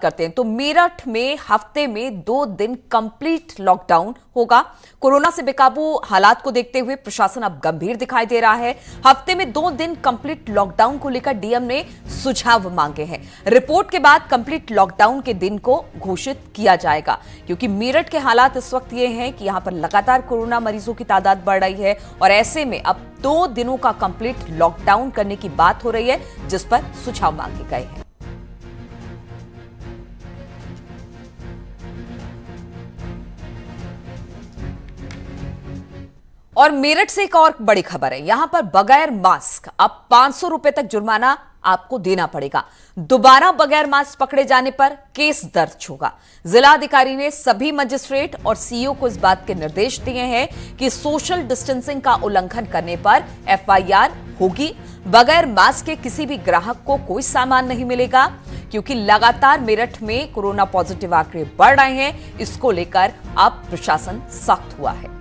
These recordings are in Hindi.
करते हैं तो मेरठ में हफ्ते में 2 दिन कंप्लीट लॉकडाउन होगा। कोरोना से बेकाबू हालात को देखते हुए प्रशासन अब गंभीर दिखाई दे रहा है। हफ्ते में 2 दिन कंप्लीट लॉकडाउन को लेकर डीएम ने सुझाव मांगे हैं। रिपोर्ट के बाद कंप्लीट लॉकडाउन के दिन को घोषित किया जाएगा, क्योंकि मेरठ के हालात इस वक्त ये हैं कि यहां पर लगातार कोरोना मरीजों की तादाद बढ़ रही है और ऐसे में अब 2 दिनों का कंप्लीट लॉकडाउन करने की बात हो रही है, जिस पर सुझाव मांगे गए हैं। और मेरठ से एक और बड़ी खबर है, यहां पर बगैर मास्क अब 500 रुपए तक जुर्माना आपको देना पड़ेगा। दोबारा बगैर मास्क पकड़े जाने पर केस दर्ज होगा। जिला अधिकारी ने सभी मजिस्ट्रेट और सीईओ को इस बात के निर्देश दिए हैं कि सोशल डिस्टेंसिंग का उल्लंघन करने पर एफआईआर होगी। बगैर मास्क के किसी भी ग्राहक को कोई सामान नहीं मिलेगा, क्योंकि लगातार मेरठ में कोरोना पॉजिटिव आंकड़े बढ़ रहे हैं। इसको लेकर अब प्रशासन सख्त हुआ है।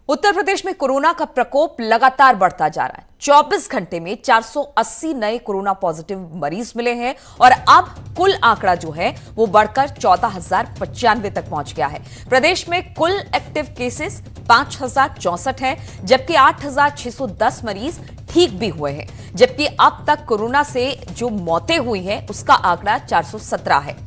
उत्तर प्रदेश में कोरोना का प्रकोप लगातार बढ़ता जा रहा है। 24 घंटे में 480 नए कोरोना पॉजिटिव मरीज मिले हैं और अब कुल आंकड़ा जो है वो बढ़कर 14,095 तक पहुंच गया है। प्रदेश में कुल एक्टिव केसेस 5,064 हैं, जबकि 8,610 मरीज ठीक भी हुए हैं। जबकि अब तक कोरोना से जो मौतें हुई हैं उसका आंकड़ा 417 है।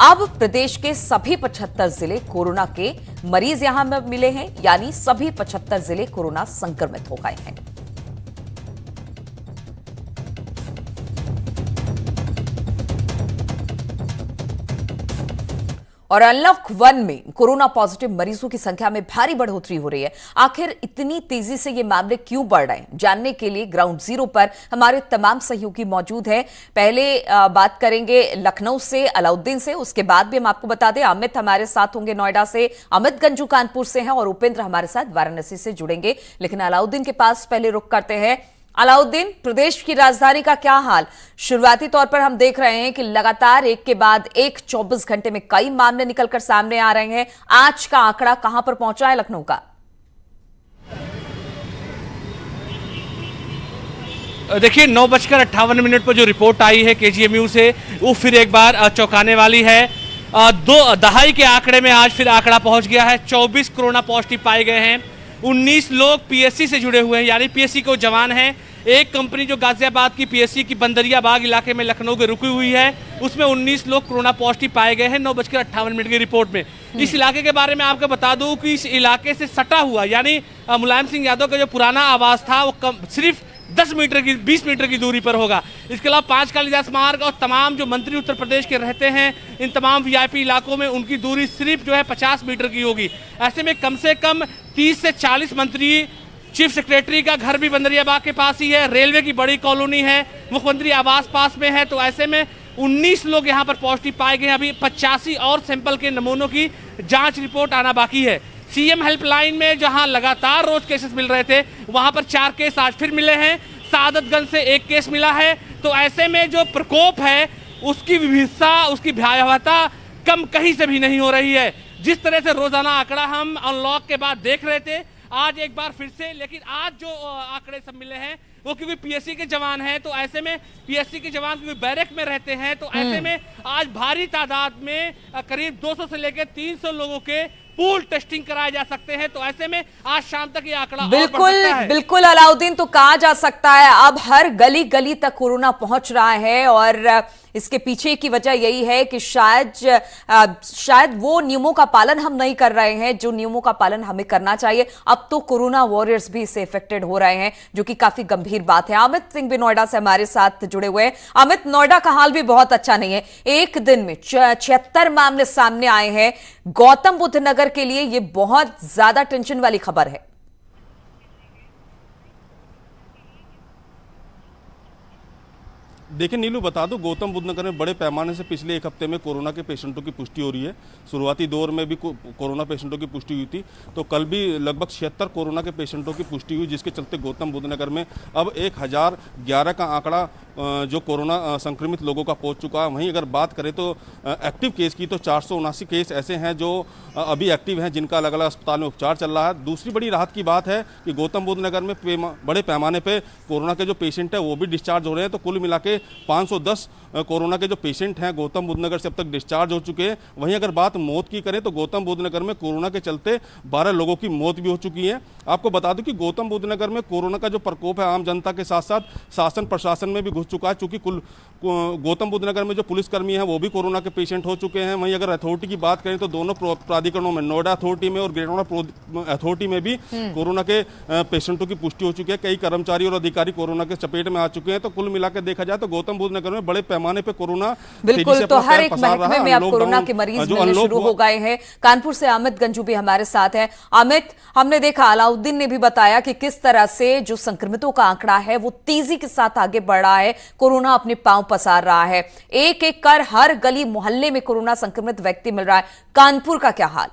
अब प्रदेश के सभी 75 जिले कोरोना के मरीज यहां में मिले हैं, यानी सभी 75 जिले कोरोना संक्रमित हो गए हैं। और अनलॉक 1 में कोरोना पॉजिटिव मरीजों की संख्या में भारी बढ़ोतरी हो रही है। आखिर इतनी तेजी से ये मामले क्यों बढ़ रहे हैं, जानने के लिए ग्राउंड जीरो पर हमारे तमाम सहयोगी मौजूद हैं। पहले बात करेंगे लखनऊ से अलाउद्दीन से, उसके बाद भी हम आपको बता दें अमित हमारे साथ होंगे नोएडा से, अमित गंजू कानपुर से हैं और उपेंद्र हमारे साथ वाराणसी से जुड़ेंगे। लेकिन अलाउद्दीन के पास पहले रुख करते हैं। अलाउद्दीन, प्रदेश की राजधानी का क्या हाल? शुरुआती तौर पर हम देख रहे हैं कि लगातार एक के बाद एक 24 घंटे में कई मामले निकलकर सामने आ रहे हैं। आज का आंकड़ा कहां पर पहुंचा है लखनऊ का? देखिए 9:58 पर जो रिपोर्ट आई है केजीएमयू से, वो फिर एक बार चौंकाने वाली है। 2 दहाई के आंकड़े में आज फिर आंकड़ा पहुंच गया है। 24 कोरोना पॉजिटिव पाए गए हैं। 19 लोग पीएससी से जुड़े हुए हैं, यानी पीएससी को जवान हैं। एक कंपनी जो गाजियाबाद की पीएससी की बंदरिया बाग इलाके में लखनऊ के रुकी हुई है, उसमें 19 लोग कोरोना पॉजिटिव पाए गए हैं 9:58 की रिपोर्ट में। इस इलाके के बारे में आपको बता दूं कि इस इलाके से सटा हुआ, यानी मुलायम सिंह यादव का जो पुराना आवास था वो सिर्फ 20 मीटर की दूरी पर होगा। इसके अलावा 5 कालिदास मार्ग और तमाम जो मंत्री उत्तर प्रदेश के रहते हैं इन तमाम वीआईपी इलाकों में उनकी दूरी सिर्फ जो है 50 मीटर की होगी। ऐसे में कम से कम 30 से 40 मंत्री, चीफ सेक्रेटरी का घर भी बंदरियाबाग के पास ही है, रेलवे की बड़ी कॉलोनी है, मुख्यमंत्री आवास पास में है। तो ऐसे में 19 लोग यहाँ पर पॉजिटिव पाए गए हैं। अभी 85 और सैंपल के नमूनों की जाँच रिपोर्ट आना बाकी है। सीएम हेल्पलाइन में जहां लगातार रोज केसेस मिल रहे थे, वहां पर 4 केस आज फिर मिले हैं। सादतगंज से 1 केस मिला है। तो ऐसे में जो प्रकोप है उसकी विविधता, उसकी भयावहता कम कहीं से भी नहीं हो रही है। जिस तरह से रोजाना आंकड़ा हम अनलॉक के बाद देख रहे थे, आज एक बार फिर से, लेकिन आज जो आंकड़े सब मिले हैं वो क्योंकि पीएससी के जवान हैं, तो ऐसे में पीएससी के जवान क्योंकि बैरक में रहते हैं, तो ऐसे में आज भारी तादाद में करीब 200 से लेकर 300 लोगों के पूल टेस्टिंग कराए जा सकते हैं। तो ऐसे में आज शाम तक ये आंकड़ा बिल्कुल अलाउद्दीन, तो कहा जा सकता है अब हर गली गली तक कोरोना पहुंच रहा है और इसके पीछे की वजह यही है कि शायद वो नियमों का पालन हम नहीं कर रहे हैं जो नियमों का पालन हमें करना चाहिए। अब तो कोरोना वॉरियर्स भी इससे इफेक्टेड हो रहे हैं, जो कि काफी गंभीर बात है। अमित सिंह भी नोएडा से हमारे साथ जुड़े हुए हैं। अमित, नोएडा का हाल भी बहुत अच्छा नहीं है। एक दिन में 76 मामले सामने आए हैं। गौतम बुद्ध नगर के लिए ये बहुत ज्यादा टेंशन वाली खबर है। देखिए नीलू, बता दो गौतम बुद्ध नगर में बड़े पैमाने से पिछले 1 हफ्ते में कोरोना के पेशेंटों की पुष्टि हो रही है। शुरुआती दौर में भी कोरोना पेशेंटों की पुष्टि हुई थी, तो कल भी लगभग 76 कोरोना के पेशेंटों की पुष्टि हुई, जिसके चलते गौतम बुद्ध नगर में अब 1011 का आंकड़ा जो कोरोना संक्रमित लोगों का पहुंच चुका है। वहीं अगर बात करें तो एक्टिव केस की, तो 479 केस ऐसे हैं जो अभी एक्टिव हैं, जिनका अलग अलग अस्पताल में उपचार चल रहा है। दूसरी बड़ी राहत की बात है कि गौतम बुद्ध नगर में बड़े पैमाने पे कोरोना के जो पेशेंट है वो भी डिस्चार्ज हो रहे हैं। तो कुल मिला के 510 कोरोना के जो पेशेंट हैं गौतम बुद्ध नगर से अब तक डिस्चार्ज हो चुके हैं। वहीं अगर बात मौत की करें तो गौतम बुद्ध नगर में कोरोना के चलते 12 लोगों की मौत भी हो चुकी है। आपको बता दूं कि गौतम बुद्ध नगर में कोरोना का जो प्रकोप है आम जनता के साथ साथ शासन प्रशासन में भी घुस चुका है, चूंकि कुल गौतम बुद्ध नगर में जो पुलिसकर्मी हैं वो भी कोरोना के पेशेंट हो चुके हैं। वहीं अगर अथॉरिटी की बात करें तो दोनों प्राधिकरणों में, नोएडा अथॉरिटी में और ग्रेटर नोएडा अथॉरिटी में भी कोरोना के पेशेंटों की पुष्टि हो चुकी है। कई कर्मचारी और अधिकारी कोरोना के चपेट में आ चुके हैं। तो कुल मिलाकर देखा जाए तो गौतम बुद्ध नगर में बड़े पैमाने पर कोरोना बिल्कुल, तो हर एक महकमे में अब कोरोना के मरीज मिलने शुरू हो गए हैं। कानपुर से अमित गंजू भी हमारे साथ है। अमित, हमने देखा, अलाउद्दीन ने भी बताया कि किस तरह से जो संक्रमितों का आंकड़ा है वो तेजी के साथ आगे बढ़ रहा है, कोरोना अपने पांव पसार रहा है, एक एक कर हर गली मोहल्ले में कोरोना संक्रमित व्यक्ति मिल रहा है। कानपुर का क्या हाल?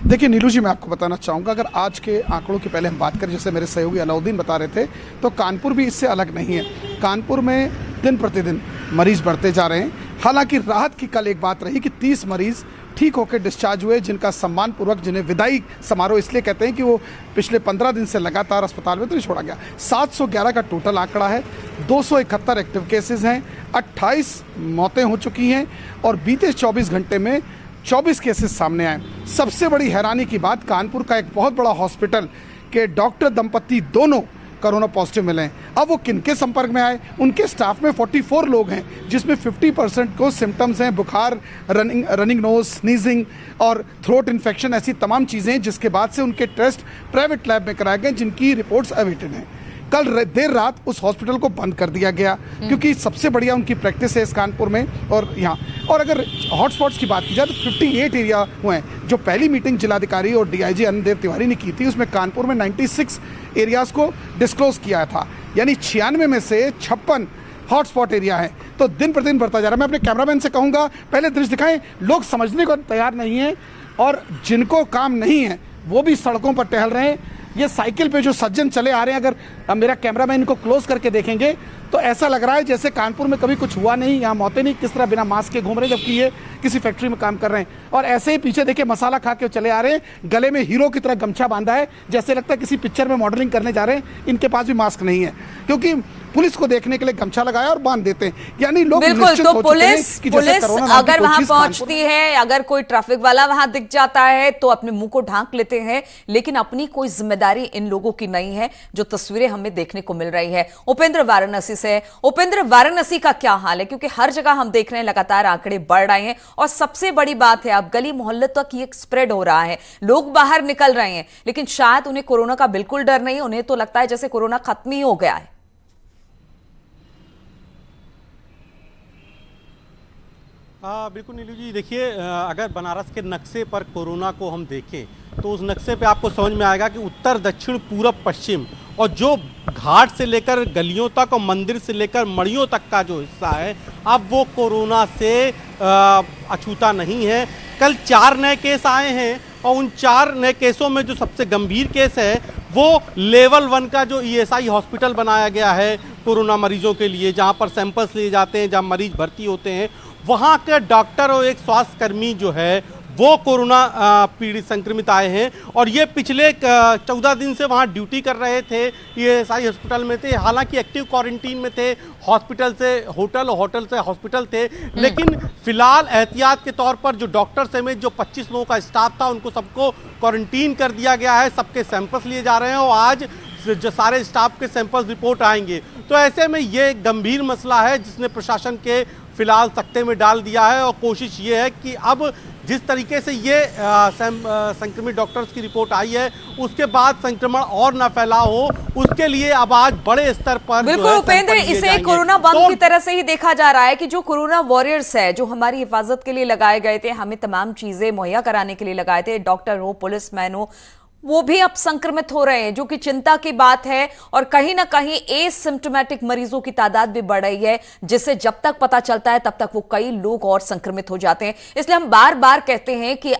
देखिए नीलू जी, मैं आपको बताना चाहूँगा, अगर आज के आंकड़ों की पहले हम बात करें, जैसे मेरे सहयोगी अलाउद्दीन बता रहे थे, तो कानपुर भी इससे अलग नहीं है। कानपुर में दिन प्रतिदिन मरीज बढ़ते जा रहे हैं। हालांकि राहत की कल एक बात रही कि 30 मरीज ठीक होकर डिस्चार्ज हुए, जिनका सम्मानपूर्वक, जिन्हें विदाई समारोह इसलिए कहते हैं कि वो पिछले 15 दिन से लगातार अस्पताल में तो नहीं छोड़ा गया। 711 का टोटल आंकड़ा है, 271 एक्टिव केसेस हैं, 28 मौतें हो चुकी हैं और बीते 24 घंटे में 24 केसेस सामने आए। सबसे बड़ी हैरानी की बात, कानपुर का एक बहुत बड़ा हॉस्पिटल के डॉक्टर दंपति दोनों कोरोना पॉजिटिव मिले हैं। अब वो किनके संपर्क में आए? उनके स्टाफ में 44 लोग हैं, जिसमें 50% को सिम्टम्स हैं, बुखार, रनिंग नोज, स्नीजिंग और थ्रोट इन्फेक्शन, ऐसी तमाम चीज़ें, जिसके बाद से उनके टेस्ट प्राइवेट लैब में कराए गए, जिनकी रिपोर्ट्स अवेटेड हैं। कल देर रात उस हॉस्पिटल को बंद कर दिया गया, क्योंकि सबसे बढ़िया उनकी प्रैक्टिस है इस कानपुर में और यहाँ। और अगर हॉटस्पॉट्स की बात की जाए तो 58 एरिया हुए हैं। जो पहली मीटिंग जिलाधिकारी और डीआईजी अनिल तिवारी ने की थी, उसमें कानपुर में 96 एरियाज़ को डिस्क्लोज किया था, यानी 96 में से 56 हॉटस्पॉट एरिया है। तो दिन प्रतिदिन बढ़ता जा रहा है। मैं अपने कैमरामैन से कहूँगा, पहले दृश्य दिखाएं। लोग समझने को तैयार नहीं हैं और जिनको काम नहीं है वो भी सड़कों पर टहल रहे हैं। ये साइकिल पे जो सज्जन चले आ रहे हैं, अगर मेरा कैमरामैन इनको क्लोज करके देखेंगे तो ऐसा लग रहा है जैसे कानपुर में कभी कुछ हुआ नहीं, यहाँ मौतें नहीं, किस तरह बिना मास्क के घूम रहे हैं, जबकि ये किसी फैक्ट्री में काम कर रहे हैं। और ऐसे ही पीछे देखिए मसाला खा के चले आ रहे हैं, गले में हीरो की तरह गमछा बांधा है, जैसे लगता है किसी पिक्चर में मॉडलिंग करने जा रहे हैं। इनके पास भी मास्क नहीं है, क्योंकि पुलिस को देखने के लिए गमछा लगाया और बांध देते हैं, यानी लोग बिल्कुल। तो पुलिस अगर वहां पहुंचती है, अगर कोई ट्रैफिक वाला वहां दिख जाता है तो अपने मुंह को ढांक लेते हैं, लेकिन अपनी कोई जिम्मेदारी इन लोगों की नहीं है, जो तस्वीरें हमें देखने को मिल रही है। उपेंद्र वाराणसी से, उपेंद्र, वाराणसी का क्या हाल है? क्योंकि हर जगह हम देख रहे हैं लगातार आंकड़े बढ़ रहे हैं और सबसे बड़ी बात है अब गली मोहल्ले तक ये स्प्रेड हो रहा है, लोग बाहर निकल रहे हैं, लेकिन शायद उन्हें कोरोना का बिल्कुल डर नहीं, उन्हें तो लगता है जैसे कोरोना खत्म ही हो गया है। बिल्कुल नीलू जी, देखिए अगर बनारस के नक्शे पर कोरोना को हम देखें तो उस नक्शे पे आपको समझ में आएगा कि उत्तर, दक्षिण, पूरब, पश्चिम और जो घाट से लेकर गलियों तक और मंदिर से लेकर मड़ियों तक का जो हिस्सा है, अब वो कोरोना से अछूता नहीं है। कल 4 नए केस आए हैं और उन 4 नए केसों में जो सबसे गंभीर केस है वो लेवल 1 का जो ईएसआई हॉस्पिटल बनाया गया है कोरोना मरीजों के लिए, जहाँ पर सैंपल्स लिए जाते हैं, जहाँ मरीज भर्ती होते हैं, वहाँ के डॉक्टर और एक स्वास्थ्यकर्मी जो है वो कोरोना पीड़ित संक्रमित आए हैं और ये पिछले 14 दिन से वहाँ ड्यूटी कर रहे थे, ईएसआई हॉस्पिटल में थे। हालांकि एक्टिव क्वारंटीन में थे, हॉस्पिटल से होटल, होटल से हॉस्पिटल थे, लेकिन फिलहाल एहतियात के तौर पर जो डॉक्टर समेत जो 25 लोगों का स्टाफ था उनको सबको क्वारंटीन कर दिया गया है। सबके सैंपल्स लिए जा रहे हैं और आज जो सारे स्टाफ के सैंपल्स रिपोर्ट आएंगे। तो ऐसे में ये गंभीर मसला है जिसने प्रशासन के फिलहाल सख्ते में डाल दिया है और कोशिश ये है कि अब जिस तरीके से ये संक्रमित डॉक्टर्स की रिपोर्ट आई है उसके बाद संक्रमण और न फैला हो, उसके लिए अब आज बड़े स्तर पर बिल्कुल उपेंद्र, इसे कोरोना बम की तरह से ही देखा जा रहा है कि जो कोरोना वॉरियर्स है, जो हमारी हिफाजत के लिए लगाए गए थे, हमें तमाम चीजें मुहैया कराने के लिए लगाए थे, डॉक्टर हो, पुलिसमैन हो, वो भी अब संक्रमित हो रहे हैं, जो कि चिंता की बात है। और कहीं ना कहीं एसिम्प्टोमेटिक मरीजों की तादाद भी बढ़ रही है, जिससे जब तक पता चलता है तब तक वो कई लोग और संक्रमित हो जाते हैं। इसलिए हम बार बार कहते हैं कि